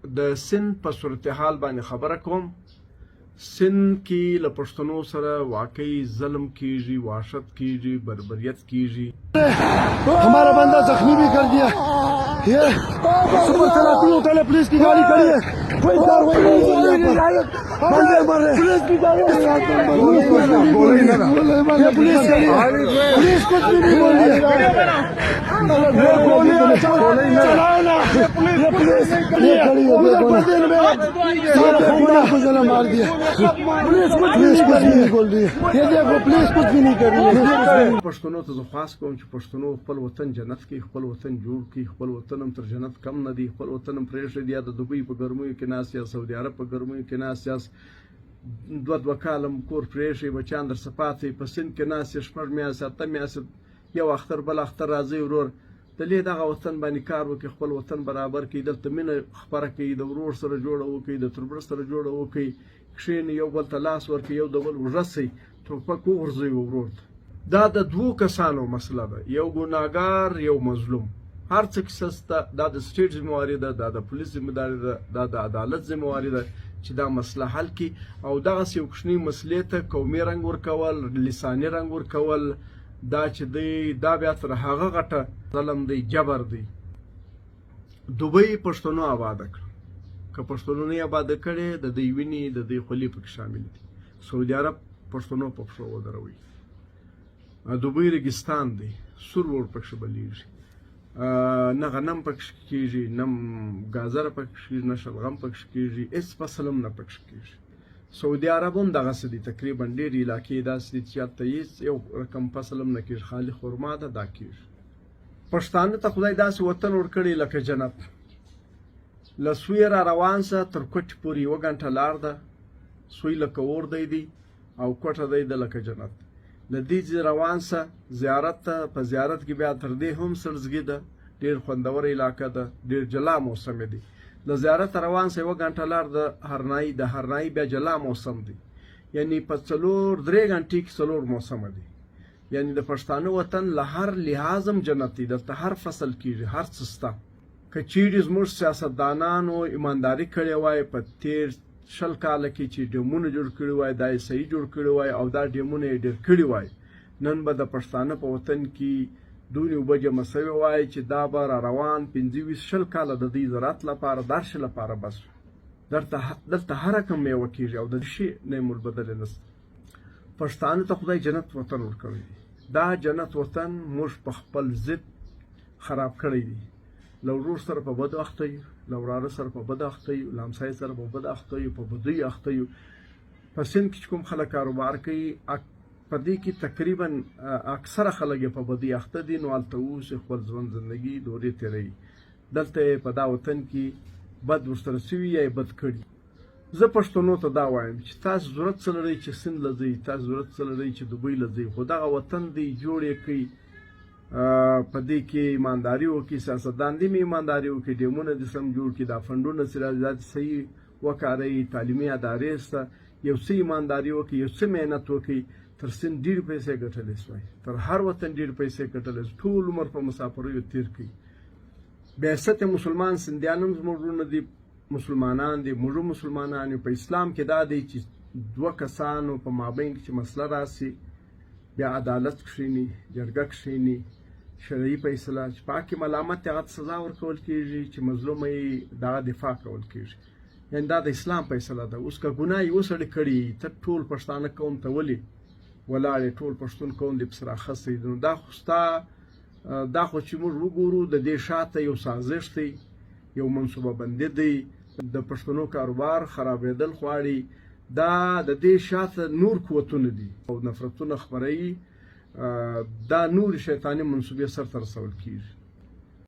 د سند په صورتحال باندې خبره کوم. سند کې له پښتنو سره واقعي ظلم کیږي، وحشت کیږي، بربریت کیږي. हमारा बंदा जख्मी भी कर दिया। ये सुपर चलाती होटल पुलिस की गाड़ी खड़ी है, कोई कार्रवाई नहीं हो रही है। बंदे मर रहे, पुलिस की गाड़ी पुलिस कुछ भी नहीं बोल रही है। चलाओ ना, ये पुलिस खड़ी है, मार दिया। पुलिस कुछ नहीं बोल रही है। ये देखो पुलिस कुछ भी नहीं कर रही है। پښتنو ته زه خواست کوم چې پښتنو خپل وطن جنت کې خپل وطن جوړ کړي. خپل وطن هم تر جنت کم نه دی. خپل وطن هم پرېږدي. یا د دوبۍ په ګرمیو کې ناست یاست، سعودي عرب په ګرمیو کې ناست یاست، دوه کاله کور پرېږدي، بچیان درڅخه پاتې په سند کې ناست یې، 6 میاشتې 8 میاشتې، یو اختر بل اختر راځي. ورور دلې دغه وطن باندې کار وکړي، خپل وطن برابر کړي، دلته مینه خپره کړي، د ورور سره جوړه وکړي، د تربر سره جوړه وکړي، کښېني، یو بل ته لاس ورکړي، یو د بل اوږه سي، ټوپک وغورځوي ورور ته. دا د دوو کسانو مسله ده، یو ګناهګار یو مظلوم. هر څه کیسه شته. دا د سټیټ ذمهواري ده، دا د پولیس ذمهداري ده، دا د عدالت ذمهواري ده چې دا مسله حل کړي. او دغسې یو کوچنۍ مسلې ته قومي رنګ ورکول، لساني رنګ ورکول، دا چې دی دا بیا تر هغه غټه ظلم دی، جبر دی. دوبۍ پښتنو آباده کړه. که پښتنو نه آباده کړې، د دوی وینې د دوی خولې پکې شامل دي. سعودي عرب پښتنو په پښو ودروي. دوبۍ ریګستان دی، سور ور پکښې بلیږي، نه غنم پکښې کېږي، نه ګازره پکښې کېږي، نه شلغم پکښې کېږي، هېڅ فصل هم نه پکښې کېږي. سعودي عرب هم دغسې دي، تقریبا ډېرې علاقې داسې دي چې هلته هېڅ یو رقم فصل هم نه کېږي، خالي خرما ده، دا کېږي. پښتانه ته خدای داسې وطن ورکړی لکه جنت. له سویه را روان سه تر کوټې پورې 1 غنټه لار ده. سوی لکه اور دی او کوټه دی د لکه جنت. له دې ځای روان سه زیارت ته. په زیارت کې بیا تر دې هم سړزګي ده، ډېر خوندوره علاقه ده، ډېر جلا موسم دی. له زیارت روان سه 1 غنټه لار د هرنایي، د هرنایي بیا جلا موسم دی. یعنی په 3 غنټې کې 4 موسم دی. یعنی د پښتانه وطن له هر لحاظ هم جنت دی. دلته هر فصل کېږي، هر څه شته. که چیرې زموږ سیاستدانانو ایمانداري کړې وای، په تېر 20 کاله کې چې ډیمونه جوړ کړي وای، دا یې صحیح جوړ کړي وای او دا ډیمونه یې ډېر کړي وای، نن به د پښتانه په وطن کې دونې اوبه جمع سوې وای چې دا به را روان 25-20 کاله د دې زراعت لپاره، د هر شي لپاره بس. دلته هر رقم میوه کېږي او د شي نعم البدل نشته. پښتانه ته خدای جنت وطن ورکړی دی. دا جنت وطن موږ په خپل ضد خراب کړی دی. له ورور سره په بد اخته یو، له وراره سره په بد اخته یو، له همسایه سره په بد اخته یو، په بدۍ اخته یو. په سند کې چې کوم خلک کاروبار کوي، په دې کې تقریبا اکثره خلک یې په بدۍ اخته دي. نو هلته اوس خپل ژوند زندګي دورې تېروي. دلته یې په دا وطن کې بد ورسره سوي یا یې بد کړي. زه پښتنو ته دا وایم چې تاسو ضرورت څه لرئ چې سند له ځئ، تاسو ضرورت څه لرئ چې دوبۍ له ځئ، خو دغه وطن دی جوړ یې کړئ. په دې کې ایمانداري وکړي، سیاستدان دې مې ایمانداري وکړي، ډیمونه دې سم جوړ کړي، دا فنډونه چې راځي دا صحیح وکاروئ، تعلیمي ادارې شته، یو څه ایمانداري وکړي، یو څه محنت وکړي. تر سند ډېرې پیسې ګټلی شوی، تر هر وطن ډېرې پیسې ګټلی شوی، ټول عمر په مسافریو تېر کړي. بعثت مسلمان سندیان هم زموږ وروڼه دي، مسلمانان دي، موږ مسلمانان یو. په اسلام کې دا دی چې 2 کسانو په مابین کې چې مسله راسي، بیا عدالت کښېني، جرګه کښېني، شرعي فیصله چې پاکې ملامت هغه ته سزا ورکول کېږي، چې مظلومه یې دغه دفاع کول کېږي. یعنې دا د اسلام فیصله ده. اوس که ګناه یې وسړی کړي، ته ټول پښتانه قوم ته ولې ولاړې، ټول پښتون قوم دې پسې راخستی. نو دا خو ستا دا خو چې موږ وګورو د دې شاته یو سازش دی، یو منصوبه بندي دی، د پښتنو کاروبار خرابېدل غواړي. دا د دې شاته نور قوتونه دي او نفرتونه خپروي. دا نور شیطاني منصوبې سرته رسول کېږي.